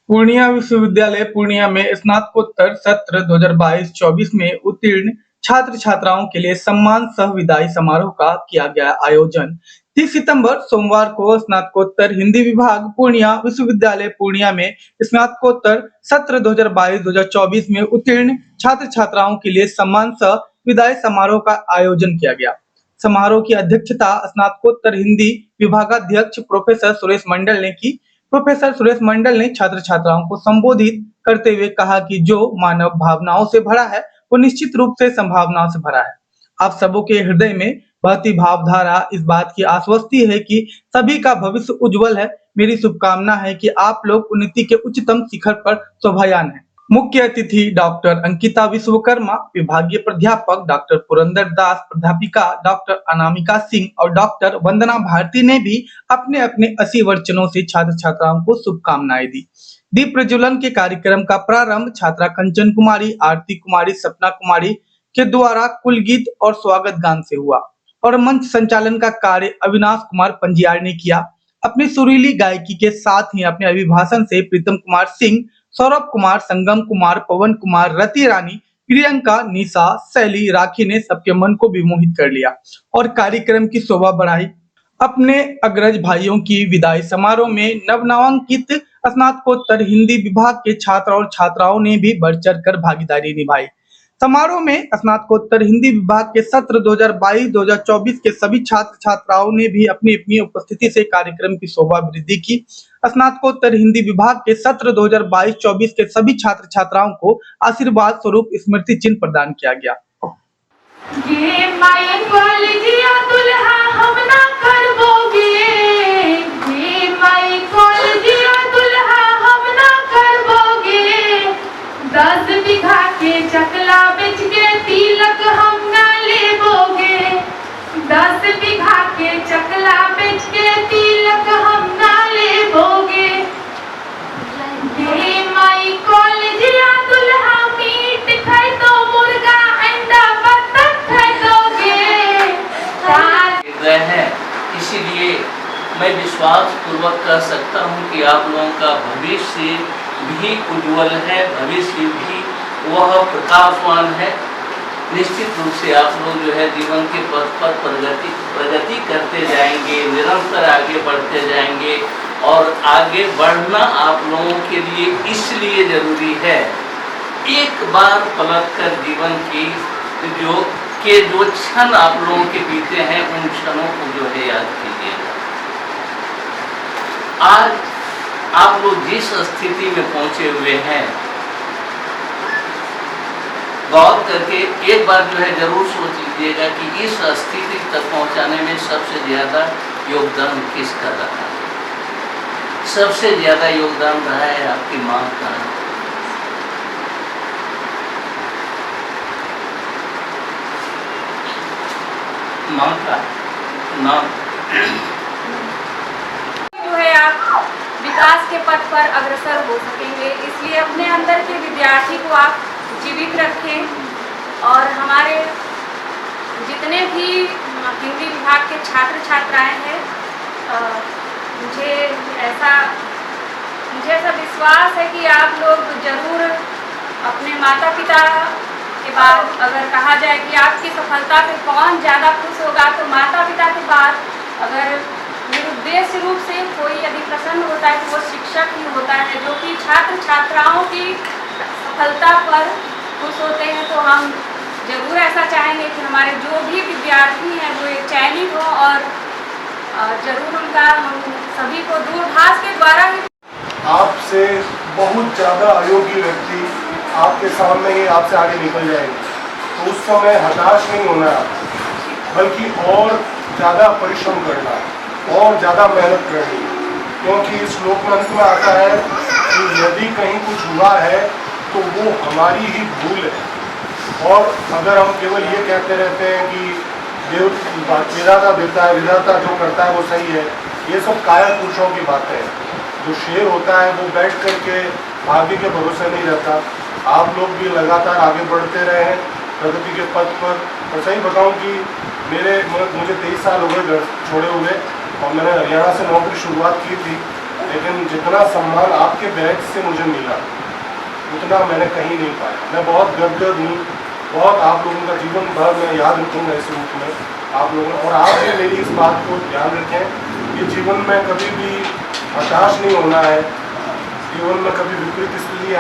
पूर्णिया विश्वविद्यालय पूर्णिया में स्नातकोत्तर सत्र 2022-24 में उत्तीर्ण छात्र-छात्राओं के लिए सम्मान सह विदाई समारोह का किया गया आयोजन। 30 सितंबर सोमवार को स्नातकोत्तर हिंदी विभाग पूर्णिया विश्वविद्यालय पूर्णिया में स्नातकोत्तर सत्र 2022-2024 में उत्तीर्ण छात्र-छात्राओं के लिए सम्मान सह विदाई समारोह का आयोजन किया गया। समारोह की अध्यक्षता स्नातकोत्तर हिंदी विभागाध्यक्ष प्रोफेसर सुरेश मंडल ने की। प्रोफेसर सुरेश मंडल ने छात्र छात्राओं को संबोधित करते हुए कहा कि जो मानव भावनाओं से भरा है वो निश्चित रूप से संभावनाओं से भरा है। आप सबों के हृदय में बहती भावधारा इस बात की आश्वस्ति है कि सभी का भविष्य उज्जवल है। मेरी शुभकामना है कि आप लोग उन्नति के उच्चतम शिखर पर शोभायान है। मुख्य अतिथि डॉक्टर अंकिता विश्वकर्मा, विभागीय प्राध्यापक डॉक्टर पुरंदर दास, प्राध्यापिका डॉक्टर अनामिका सिंह और डॉक्टर वंदना भारती ने भी अपने अपने 80 वचनों से छात्र छात्राओं को शुभकामनाएं दी। दीप प्रज्वलन के कार्यक्रम का प्रारंभ छात्रा कंचन कुमारी, आरती कुमारी, सपना कुमारी के द्वारा कुल गीत और स्वागत गान से हुआ और मंच संचालन का कार्य अविनाश कुमार पंजियार ने किया। अपनी सुरीली गायकी के साथ ही अपने अभिभाषण से प्रीतम कुमार सिंह, सौरभ कुमार, संगम कुमार, पवन कुमार, रति रानी, प्रियंका, निशा, शैली, राखी ने सबके मन को भी मोहित कर लिया और कार्यक्रम की शोभा बढ़ाई। अपने अग्रज भाइयों की विदाई समारोह में नवनामांकित स्नातकोत्तर हिंदी विभाग के छात्र और छात्राओं ने भी बढ़ चढ़ कर भागीदारी निभाई। समारोह में स्नातकोत्तर हिंदी विभाग के सत्र 2022-2024 के सभी छात्र छात्राओं ने भी अपनी अपनी उपस्थिति से कार्यक्रम की शोभा वृद्धि की। स्नातकोत्तर हिंदी विभाग के सत्र 2022-24 के सभी छात्र छात्राओं को आशीर्वाद स्वरूप स्मृति चिन्ह प्रदान किया गया। ये माई कॉलेजिया दुल्हा हम ना करबोगे, ये माई कॉलेजिया दुल्हा हम ना करबोगे। 10 बीघा के चकला बेच के तिलक हम ना लेबोगे, 10 बीघा के चकला बेच के तिलक हम ना लेबोगे। ये माई कॉलेजिया दुल्हा मीट खाए तो मुर्गा अंडा है। इसीलिए मैं विश्वास पूर्वक कह सकता हूं कि आप लोगों का भविष्य भी उज्जवल है, भविष्य भी वह प्रकाशवान है। निश्चित रूप से आप लोग जो है जीवन के पथ पर प्रगति करते जाएंगे, निरंतर आगे बढ़ते जाएंगे और आगे बढ़ना आप लोगों के लिए इसलिए जरूरी है। एक बार पलट कर जीवन की जो क्षण आप लोगों के बीते हैं उन क्षणों को जो है याद कीजिएगा। आज आप लोग जिस स्थिति में पहुंचे हुए हैं, गौर करके एक बार जो है जरूर सोच लीजिएगा कि इस स्थिति तक पहुंचाने में सबसे ज्यादा योगदान किसका रहा है। सबसे ज्यादा योगदान रहा है आपकी मां का। मां का नाम जो है आप विकास के पथ पर अग्रसर हो सकेंगे। इसलिए अपने अंदर के विद्यार्थी को आप जीवित रखें और हमारे जितने भी हिंदी विभाग के छात्र छात्राएं हैं, मुझे ऐसा विश्वास है कि आप लोग जरूर अपने माता पिता के बाद, अगर कहा जाए कि आपकी सफलता पे कौन ज़्यादा खुश होगा तो माता पिता के बाद अगर निरुद्देश्य रूप से कोई यदि प्रसन्न होता है तो वो शिक्षक ही होता है, जो कि छात्र छात्राओं की सफलता पर खुश होते हैं। तो हम जरूर ऐसा चाहेंगे कि हमारे जो भी विद्यार्थी हैं वो एक चयनित हो और जरूर उनका हम सभी को दूरभाष के द्वारा ही आपसे बहुत ज़्यादा अयोग्य व्यक्ति आपके सामने ही आपसे आगे निकल जाएंगे, तो उस समय हताश नहीं होना है, बल्कि और ज़्यादा परिश्रम करना, और ज़्यादा मेहनत करनी। क्योंकि इस श्लोक में अंत में आता है कि यदि कहीं कुछ हुआ है तो वो हमारी ही भूल है। और अगर हम केवल ये कहते रहते हैं कि विधाता देता है, विधाता जो करता है वो सही है, ये सब काया पुरुषों की बातें हैं। जो शेर होता है वो बैठ करके आगे के भरोसे नहीं रहता। आप लोग भी लगातार आगे बढ़ते रहे हैं प्रगति के पथ पर। और सही बताऊं कि मुझे 23 साल हो गए घर छोड़े हुए, और मैंने हरियाणा से नौकरी शुरुआत की थी, लेकिन जितना सम्मान आपके बैच से मुझे मिला उतना मैंने कहीं नहीं पाया। मैं बहुत गदगद हूँ, बहुत आप लोगों का जीवन भर मैं याद रखूँगा इस रूप में आप लोगों, और आप भी मेरी इस बात को ध्यान रखें कि जीवन में कभी भी हताश नहीं होना है, जीवन में कभी विपरीत स्थिति